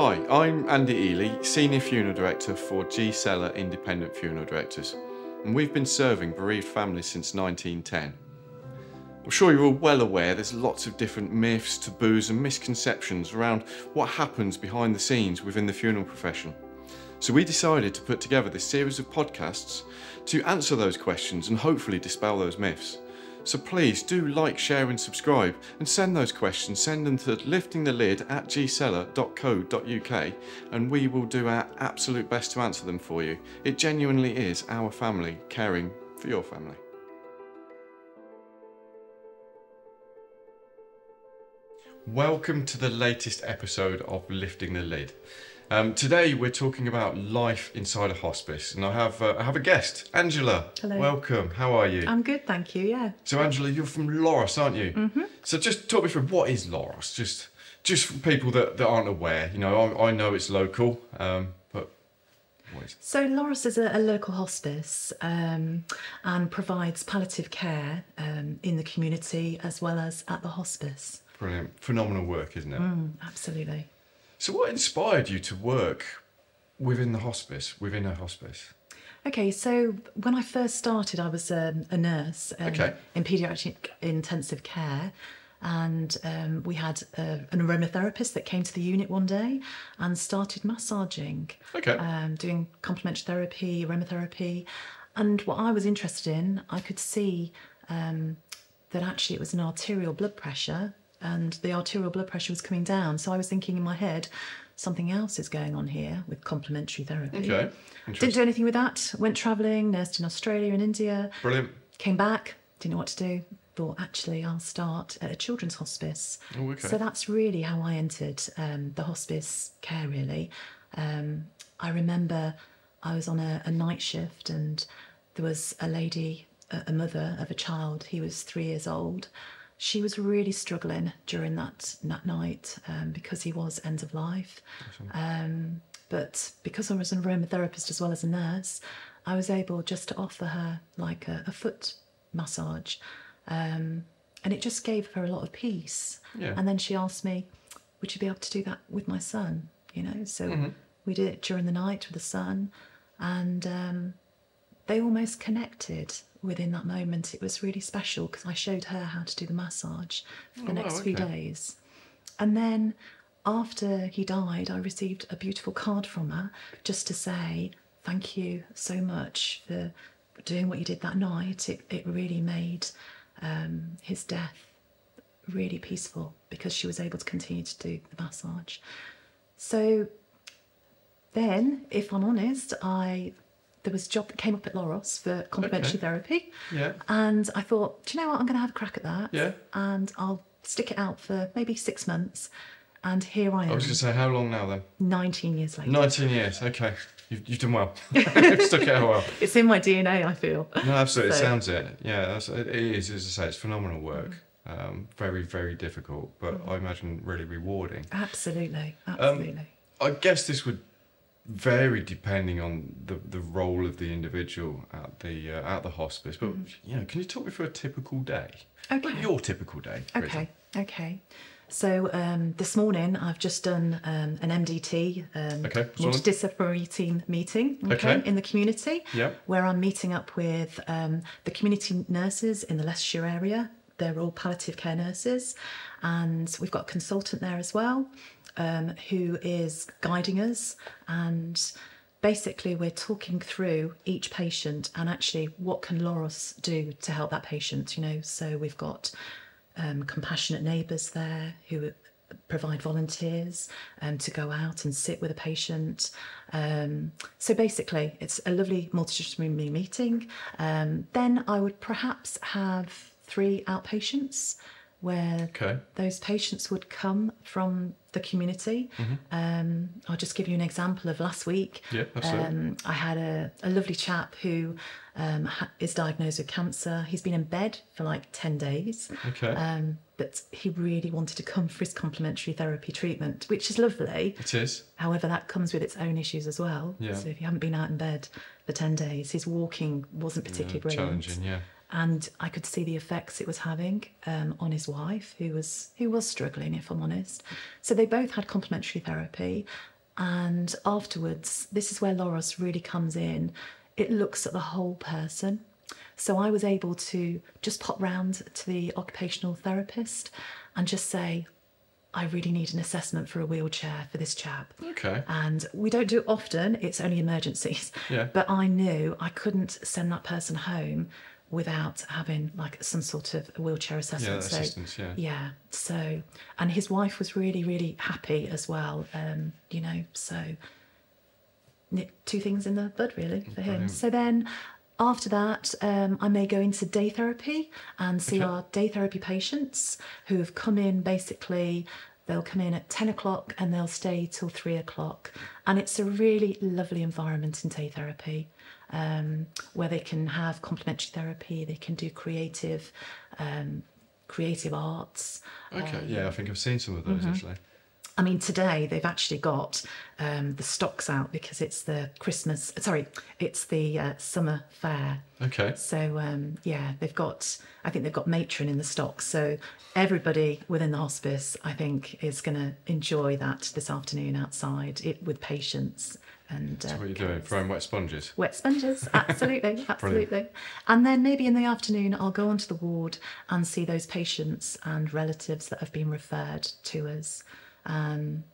Hi, I'm Andy Ely, Senior Funeral Director for G. Seller Independent Funeral Directors, and we've been serving bereaved families since 1910. I'm sure you're all well aware there's lots of different myths, taboos and misconceptions around what happens behind the scenes within the funeral profession. So we decided to put together this series of podcasts to answer those questions and hopefully dispel those myths. So please do like, share and subscribe, and send those questions, send them to liftingthelid@gseller.co.uk, and we will do our absolute best to answer them for you. It genuinely is our family caring for your family. Welcome to the latest episode of Lifting the Lid. Today we're talking about life inside a hospice, and I have a guest, Angela. Hello. Welcome. How are you? I'm good, thank you. Yeah. So Angela, you're from LOROS, aren't you? Mm-hmm. So just talk me through, what is LOROS? Just for people that aren't aware. You know, I know it's local, but what is it? So LOROS is a local hospice and provides palliative care in the community as well as at the hospice. Brilliant, phenomenal work, isn't it? Absolutely. So what inspired you to work within a hospice? Okay, so when I first started, I was a nurse in paediatric intensive care, and we had an aromatherapist that came to the unit one day and started massaging, doing complementary therapy, aromatherapy, and what I was interested in, I could see that actually it was an arterial blood pressure, and the arterial blood pressure was coming down. So I was thinking in my head, something else is going on here with complementary therapy. Okay. Didn't do anything with that. Went travelling, nursed in Australia and India. Brilliant. Came back, didn't know what to do. Thought, actually, I'll start at a children's hospice. Oh, okay. So that's really how I entered the hospice care, really. I remember I was on a night shift, and there was a lady, a mother of a child. He was 3 years old. She was really struggling during that night because he was end of life. Awesome. But because I was an aromatherapist as well as a nurse, I was able just to offer her like a foot massage. And it just gave her a lot of peace. Yeah. And then she asked me, would you be able to do that with my son? You know, so we did it during the night with the son, and they almost connected within that moment. It was really special because I showed her how to do the massage for the next few days. And then after he died, I received a beautiful card from her just to say, thank you so much for doing what you did that night. It really made his death really peaceful because she was able to continue to do the massage. So then, if I'm honest, there was a job that came up at LOROS for complementary therapy. Yeah. And I thought, do you know what, I'm going to have a crack at that. Yeah. And I'll stick it out for maybe 6 months. And here I am. I was going to say, how long now then? 19 years later. 19 years, okay. You've done well. You've stuck it out well. It's in my DNA, I feel. No, absolutely, so. It sounds it. Yeah, it is, as I say, it's phenomenal work. Very, very difficult, but I imagine really rewarding. Absolutely, absolutely. I guess this would vary depending on the role of the individual at the hospice, but you know, can you talk me through a typical day? Okay. Like your typical day. Okay. So this morning I've just done an MDT, multidisciplinary team meeting, in the community, where I'm meeting up with the community nurses in the Leicestershire area. They're all palliative care nurses, and we've got a consultant there as well, who is guiding us, and basically we're talking through each patient and actually what can LOROS do to help that patient, you know. So we've got compassionate neighbours there who provide volunteers to go out and sit with a patient. So basically it's a lovely multidisciplinary meeting. Then I would perhaps have 3 outpatients where those patients would come from the community. I'll just give you an example of last week. Yeah, absolutely. I had a lovely chap who is diagnosed with cancer. He's been in bed for like 10 days. But he really wanted to come for his complementary therapy treatment, which is lovely. It is. However, that comes with its own issues as well. Yeah. So if you haven't been out in bed for 10 days, his walking wasn't particularly brilliant. Challenging, yeah. And I could see the effects it was having on his wife, who was struggling, if I'm honest. So they both had complementary therapy. And afterwards, this is where LOROS really comes in. It looks at the whole person. So I was able to just pop round to the occupational therapist and just say, I really need an assessment for a wheelchair for this chap. Okay. And we don't do it often, it's only emergencies. Yeah. But I knew I couldn't send that person home without having like some sort of wheelchair assessment. Yeah, assistance, yeah. Yeah. So, and his wife was really, really happy as well. You know, so nip two things in the bud really for him. Brilliant. So then after that, I may go into day therapy and see our day therapy patients who have come in basically. They'll come in at 10 o'clock and they'll stay till 3 o'clock. And it's a really lovely environment in day therapy where they can have complementary therapy, they can do creative arts. Okay, yeah, I think I've seen some of those actually. I mean, today they've actually got the stocks out because it's the it's the summer fair. Okay. So yeah, I think they've got matron in the stocks. So everybody within the hospice, I think, is going to enjoy that this afternoon outside with patients. And so what are you doing? Throwing wet sponges? Wet sponges, absolutely, absolutely. And then maybe in the afternoon, I'll go onto the ward and see those patients and relatives that have been referred to us. And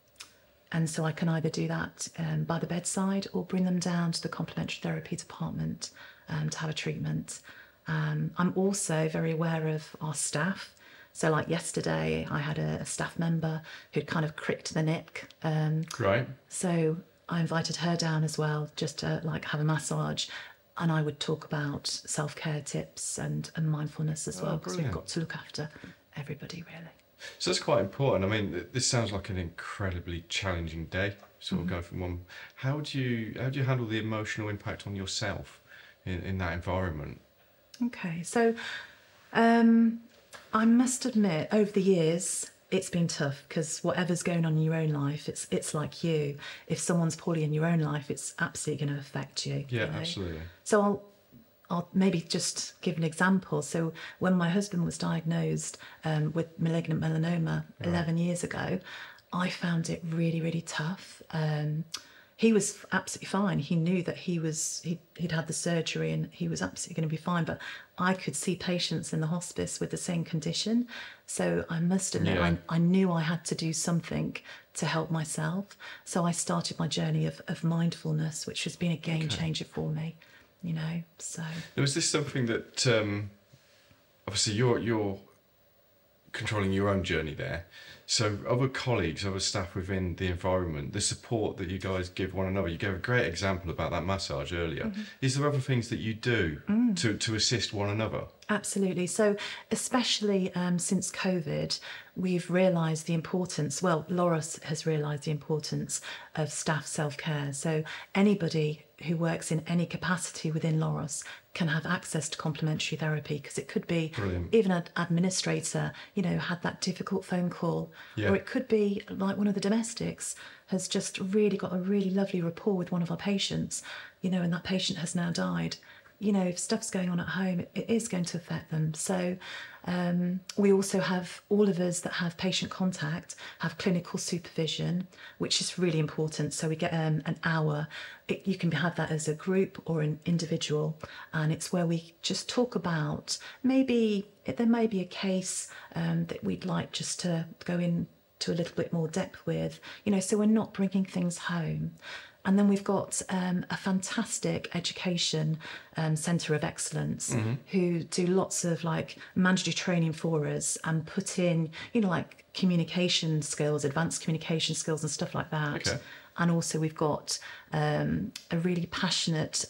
so I can either do that by the bedside or bring them down to the complementary therapy department to have a treatment. I'm also very aware of our staff. So like yesterday, I had a staff member who'd kind of cricked the neck. Right. So I invited her down as well, just to like have a massage. And I would talk about self-care tips and mindfulness as well, because we've got to look after everybody really. So that's quite important. I mean, this sounds like an incredibly challenging day. Sort of go from one. How do you handle the emotional impact on yourself in that environment? Okay, so I must admit, over the years, it's been tough because whatever's going on in your own life, it's like you. If someone's poorly in your own life, it's absolutely going to affect you. Yeah, you know? absolutely. So I'll maybe just give an example. So when my husband was diagnosed with malignant melanoma 11 years ago, I found it really, really tough. He was absolutely fine. He knew that he'd had the surgery and he was absolutely going to be fine. But I could see patients in the hospice with the same condition. So I must admit, I knew I had to do something to help myself. So I started my journey of mindfulness, which has been a game changer for me. You know, so. Now, is this something that obviously you're controlling your own journey there? So other colleagues, other staff within the environment, the support that you guys give one another. You gave a great example about that massage earlier. Is there other things that you do to assist one another? Absolutely. So especially since COVID, we've realised the importance, well, LOROS has realised the importance of staff self-care. So anybody who works in any capacity within LOROS can have access to complementary therapy, because it could be even an administrator, you know, had that difficult phone call, or it could be like one of the domestics has just really got a really lovely rapport with one of our patients, you know, and that patient has now died. You know, if stuff's going on at home, it is going to affect them. So we also have, all of us that have patient contact have clinical supervision, which is really important. So we get an hour. You can have that as a group or an individual, and it's where we just talk about there may be a case that we'd like just to go into a little bit more depth with, you know, so we're not bringing things home. And then we've got a fantastic education centre of excellence who do lots of like mandatory training for us and put in, you know, like communication skills, advanced communication skills and stuff like that. Okay. And also we've got a really passionate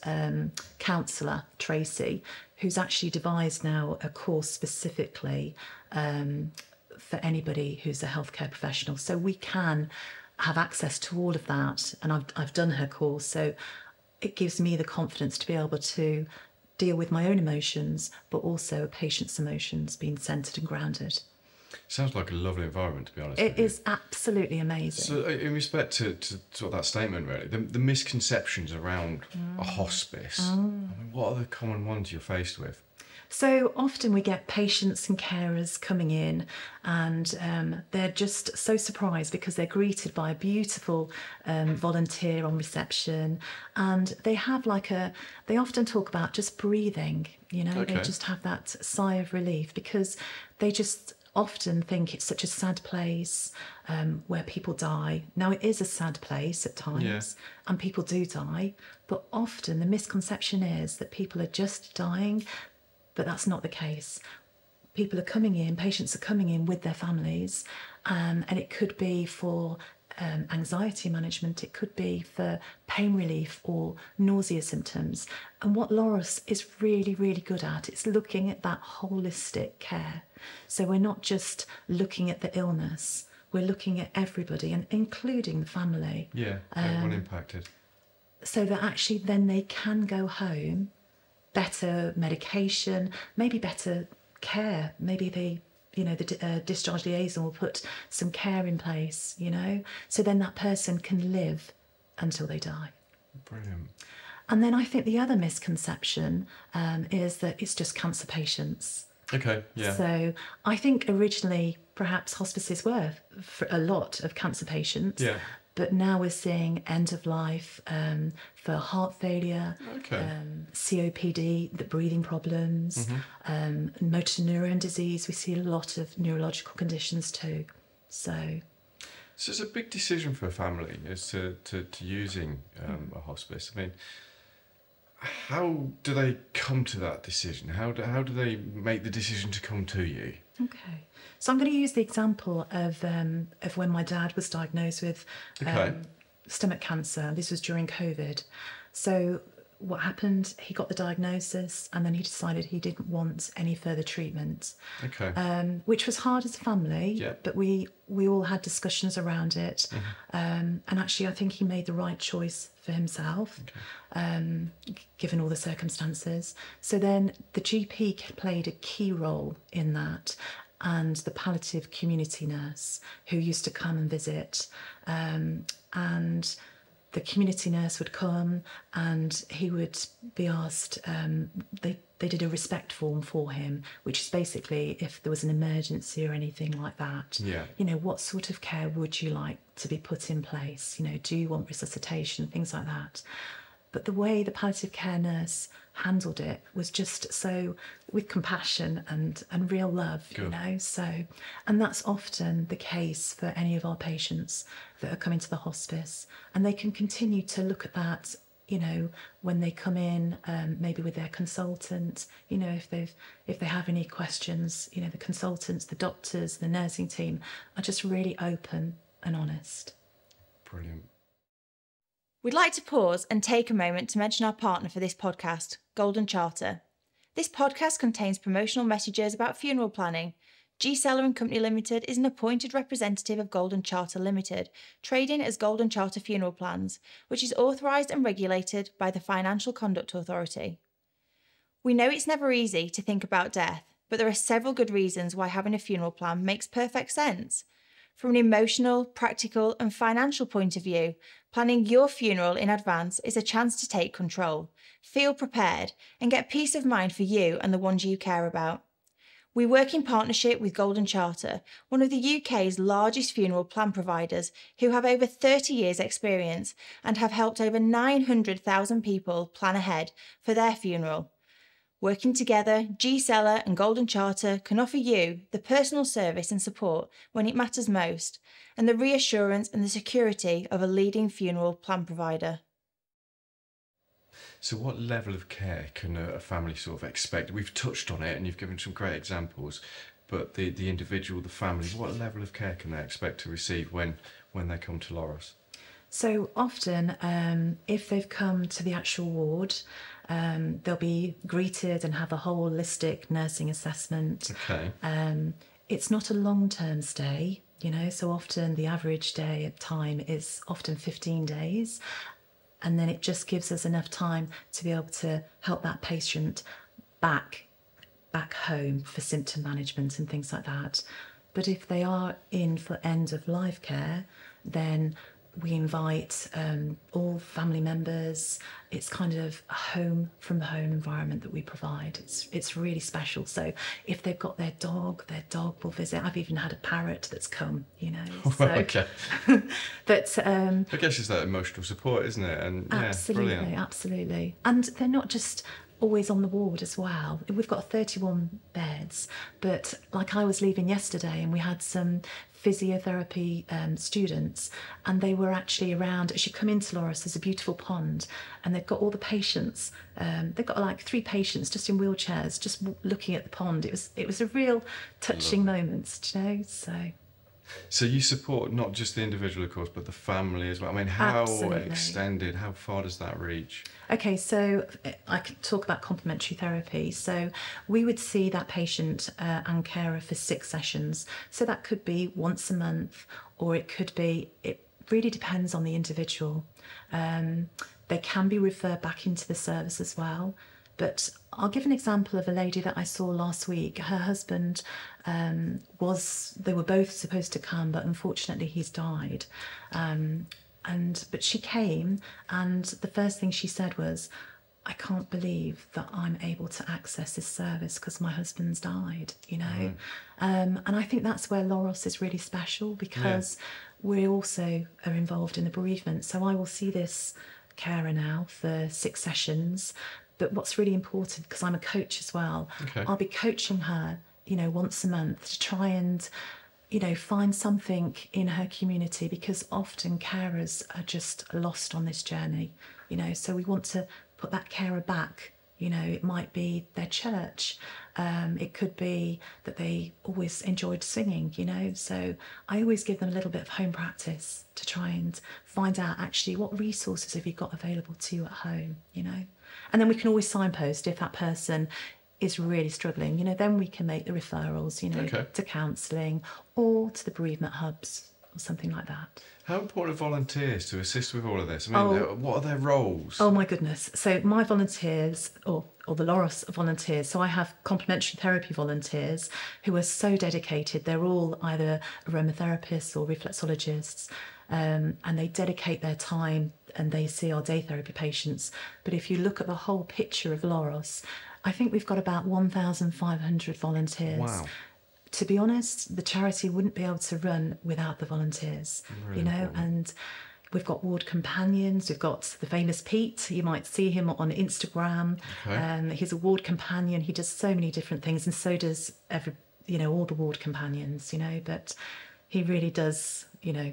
counsellor, Tracy, who's actually devised now a course specifically for anybody who's a healthcare professional. So we can have access to all of that, and I've done her course, so it gives me the confidence to be able to deal with my own emotions, but also a patient's emotions, being centred and grounded. Sounds like a lovely environment, to be honest. It is absolutely amazing. So in respect to sort of that statement, really, the misconceptions around a hospice, I mean, what are the common ones you're faced with? So often we get patients and carers coming in, and they're just so surprised because they're greeted by a beautiful volunteer on reception, and they have they often talk about just breathing, they just have that sigh of relief because they just often think it's such a sad place where people die. Now, it is a sad place at times, and people do die, but often the misconception is that people are just dying, but that's not the case. People are coming in, patients are coming in with their families, and it could be for anxiety management, it could be for pain relief or nausea symptoms. And what LOROS is really, really good at, it's looking at that holistic care. So we're not just looking at the illness, we're looking at everybody, and including the family. Yeah, everyone impacted. So that actually then they can go home, better medication, maybe better care, maybe the discharge liaison will put some care in place, so then that person can live until they die. Brilliant. And then I think the other misconception is that it's just cancer patients. Okay, yeah. So I think originally perhaps hospices were for a lot of cancer patients. Yeah. But now we're seeing end of life for heart failure, COPD, the breathing problems, motor neuron disease. We see a lot of neurological conditions too. So it's a big decision for a family as to using a hospice. I mean, how do they come to that decision? How do they make the decision to come to you? Okay, so I'm going to use the example of when my dad was diagnosed with stomach cancer. This was during COVID. So what happened, he got the diagnosis and then he decided he didn't want any further treatment. Okay. Which was hard as a family, but we all had discussions around it. And actually I think he made the right choice for himself, given all the circumstances. So then the GP played a key role in that, and the palliative community nurse who used to come and visit, and the community nurse would come and he would be asked, they did a respect form for him, which is basically if there was an emergency or anything like that, what sort of care would you like to be put in place? Do you want resuscitation, things like that? But the way the palliative care nurse handled it was just so with compassion and real love, and that's often the case for any of our patients that are coming to the hospice, and they can continue to look at that, when they come in, maybe with their consultant, if they have any questions, the consultants, the doctors, the nursing team are just really open and honest. Brilliant. We'd like to pause and take a moment to mention our partner for this podcast, Golden Charter. This podcast contains promotional messages about funeral planning. G. Seller & Company Limited is an appointed representative of Golden Charter Limited, trading as Golden Charter Funeral Plans, which is authorised and regulated by the Financial Conduct Authority. We know it's never easy to think about death, but there are several good reasons why having a funeral plan makes perfect sense. From an emotional, practical and financial point of view, planning your funeral in advance is a chance to take control, feel prepared and get peace of mind for you and the ones you care about. We work in partnership with Golden Charter, one of the UK's largest funeral plan providers who have over 30 years' experience and have helped over 900,000 people plan ahead for their funeral. Working together, G. Seller and Golden Charter can offer you the personal service and support when it matters most, and the reassurance and the security of a leading funeral plan provider. So what level of care can a family sort of expect? We've touched on it and you've given some great examples, but the individual, the family, what level of care can they expect to receive when they come to LOROS? So often, if they've come to the actual ward, they'll be greeted and have a holistic nursing assessment. Okay. It's not a long-term stay, so often the average day at time is often 15 days. And then it just gives us enough time to be able to help that patient back home for symptom management and things like that. But if they are in for end of life care, then we invite all family members. It's kind of a home from the home environment that we provide. It's really special. So if they've got their dog will visit. I've even had a parrot that's come, you know. So. Okay. But I guess it's that emotional support, isn't it? And absolutely, yeah, brilliant. Absolutely. And they're not just always on the ward as well. We've got 31 beds, but like I was leaving yesterday and we had some physiotherapy students, and they were actually around. As you come into LOROS, there's a beautiful pond, and they've got all the patients. They've got like 3 patients just in wheelchairs, just looking at the pond. It was a real touching moment, you know. So you support not just the individual, of course, but the family as well. I mean, how absolutely. extended, how far does that reach? Okay, so I can talk about complementary therapy. So we would see that patient and carer for 6 sessions. So that could be once a month, or it could be, it really depends on the individual. They can be referred back into the service as well. But I'll give an example of a lady that I saw last week. Her husband they were both supposed to come, but unfortunately he's died. But she came, and the first thing she said was, I can't believe that I'm able to access this service because my husband's died, you know. And I think that's where LOROS is really special, because we also are involved in the bereavement. So I will see this carer now for 6 sessions. But what's really important, because I'm a coach as well, I'll be coaching her, you know, once a month to try and, you know, find something in her community, because often carers are just lost on this journey, you know. So we want to put that carer back. You know, it might be their church. It could be that they always enjoyed singing, you know. So I always give them a little bit of home practice to try and find out actually what resources have you got available to you at home, you know. And then we can always signpost if that person is really struggling, you know, then we can make the referrals, you know, to counselling or to the bereavement hubs or something like that. How important are volunteers to assist with all of this? I mean, what are their roles? Oh my goodness. So my volunteers, or the LOROS volunteers, so I have complementary therapy volunteers who are so dedicated. They're all either aromatherapists or reflexologists, and they dedicate their time and they see our day therapy patients. But if you look at the whole picture of LOROS, I think we've got about 1,500 volunteers. Wow. To be honest, the charity wouldn't be able to run without the volunteers, really, you know, important. And we've got ward companions. We've got the famous Pete. You might see him on Instagram. He's a ward companion. He does so many different things, and so does all the ward companions, you know, but he really does, you know,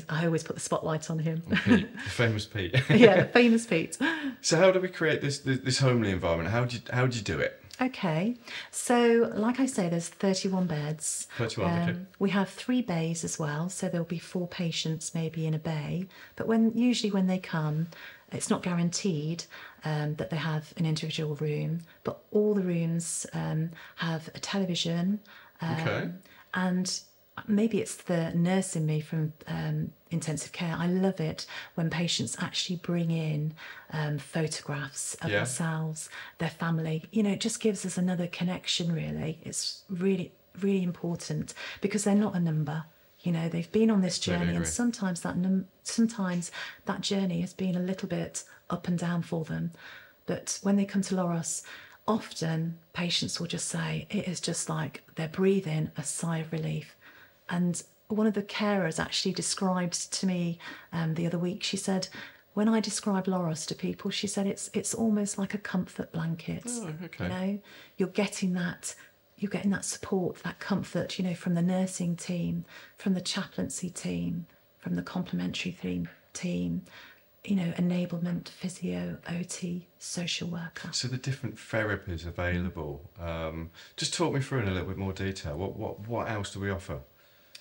I always put the spotlight on him. Pete, the famous Pete. Yeah, the famous Pete. So how do we create this homely environment? How do you do it? Okay, so like I say, there's 31 beds. 31, okay. We have 3 bays as well, so there'll be 4 patients maybe in a bay. But usually when they come, it's not guaranteed that they have an individual room, but all the rooms have a television. And maybe it's the nurse in me from intensive care. I love it when patients actually bring in photographs of themselves, their family. You know, it just gives us another connection, really. It's really, really important, because they're not a number. You know, they've been on this journey, and sometimes that journey has been a little bit up and down for them. But when they come to LOROS, often patients will just say it is just like they're breathing a sigh of relief. And one of the carers actually described to me the other week, she said, when I describe LOROS to people, she said it's almost like a comfort blanket. Oh, okay. You know, you're getting that support, that comfort, you know, from the nursing team, from the chaplaincy team, from the complementary team, you know, enablement, physio, OT, social worker. So the different therapies available. Just talk me through in a little bit more detail. What else do we offer?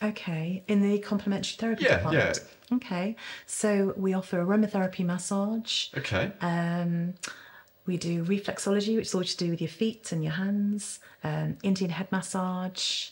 Okay, in the complementary therapy department. Yeah. Okay, so we offer aromatherapy massage. Okay. We do reflexology, which is all to do with your feet and your hands. Indian head massage.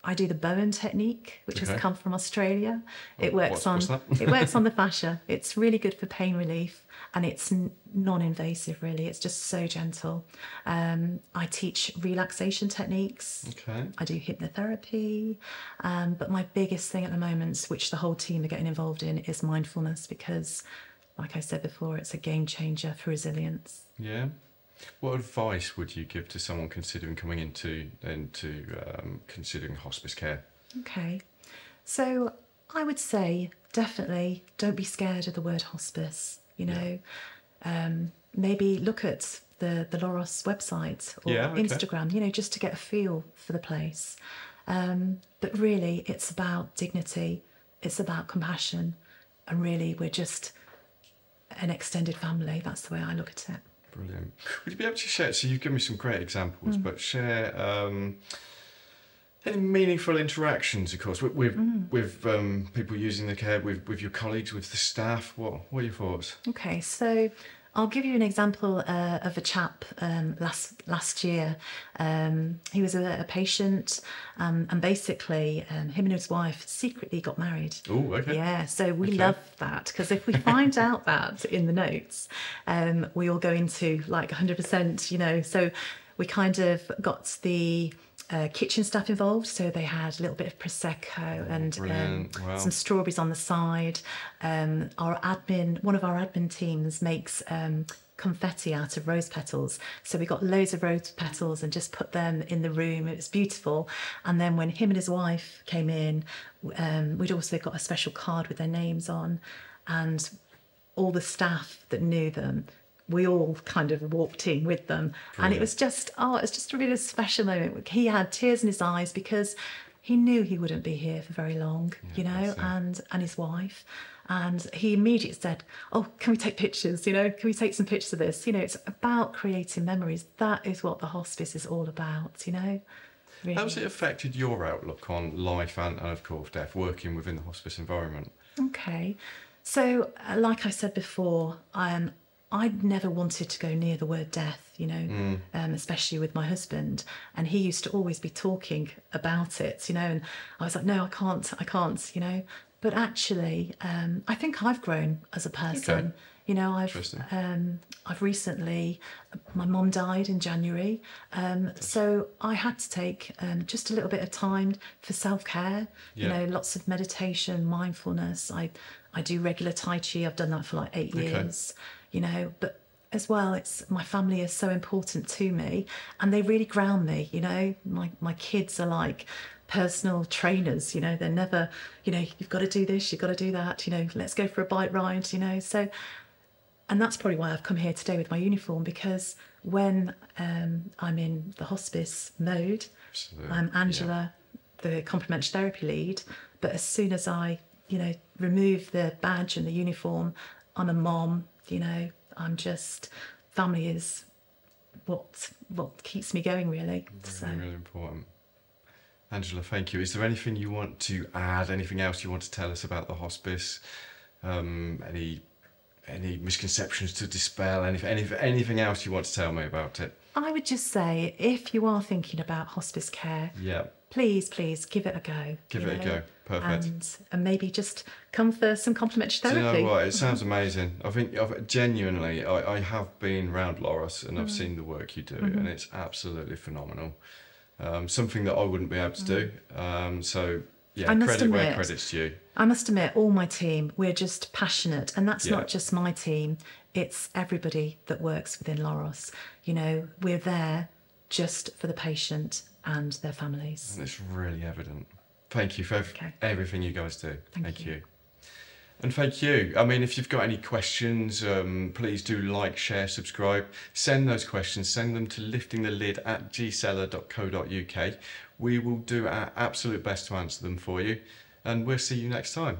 I do the Bowen technique, which has Okay. come from Australia. It works what's that? it works on the fascia. It's really good for pain relief, and it's non-invasive. Really, it's just so gentle. I teach relaxation techniques. Okay. I do hypnotherapy, but my biggest thing at the moment, which the whole team are getting involved in, is mindfulness, because, like I said before, it's a game changer for resilience. Yeah. What advice would you give to someone considering coming into considering hospice care? Okay, so I would say definitely don't be scared of the word hospice. You know, maybe look at the LOROS website or Yeah, okay. Instagram, you know, just to get a feel for the place. But really, it's about dignity, it's about compassion, and really, we're just an extended family. That's the way I look at it. Brilliant. Would you be able to share, so you've given me some great examples, but share any meaningful interactions, of course, with people using the care, with your colleagues, with the staff? What are your thoughts? Okay, so I'll give you an example of a chap last year. He was a patient, and basically him and his wife secretly got married. Oh, okay. Yeah, so we Okay. love that, because if we find out that in the notes, we all go into like 100%, you know. So we kind of got the kitchen staff involved, so they had a little bit of prosecco and Brilliant. Wow. some strawberries on the side. One of our admin teams makes confetti out of rose petals, so we got loads of rose petals and just put them in the room. It was beautiful. And then when him and his wife came in, we'd also got a special card with their names on, and all the staff that knew them, we all kind of walked in with them. Brilliant. And it was just a really special moment. He had tears in his eyes because he knew he wouldn't be here for very long, you know, and his wife. And he immediately said, "Oh, can we take pictures? You know, can we take some pictures of this?" You know, it's about creating memories. That is what the hospice is all about, you know. Really. How's it affected your outlook on life and of course death, working within the hospice environment? Okay. So, like I said before, I'd never wanted to go near the word death, you know, especially with my husband. And he used to always be talking about it, you know, and I was like, no, I can't, you know. But actually, I think I've grown as a person. Okay. You know, Interesting. I've recently, my mum died in January, so I had to take just a little bit of time for self-care. You know, lots of meditation, mindfulness. I do regular Tai Chi. I've done that for like 8 years. You know, but as well, it's my family is so important to me, and they really ground me. You know, my kids are like personal trainers. You know, they're never, you know, you've got to do this, you've got to do that. You know, let's go for a bike ride. You know, so. And that's probably why I've come here today with my uniform, because when I'm in the hospice mode, I'm Angela, the complementary therapy lead. But as soon as I, you know, remove the badge and the uniform, I'm a mom, you know, I'm just, family is what keeps me going, really. Really important. Angela, thank you. Is there anything you want to add, anything else you want to tell us about the hospice? Any misconceptions to dispel? Anything else you want to tell me about it? I would just say, if you are thinking about hospice care, please give it a go. Give it a go. Perfect. And maybe just come for some complementary therapy. Do you know what? It sounds amazing. I think genuinely, I have been round LOROS and I've seen the work you do, and it's absolutely phenomenal. Something that I wouldn't be able to do. So yeah, credit where credit's due. I must admit, all my team, we're just passionate, and that's not just my team, it's everybody that works within LOROS. You know, we're there just for the patient and their families. And it's really evident. Thank you for everything you guys do. Thank you. And thank you. I mean, if you've got any questions, please do like, share, subscribe. Send those questions. Send them to liftingthelid@gseller.co.uk. We will do our absolute best to answer them for you. And we'll see you next time.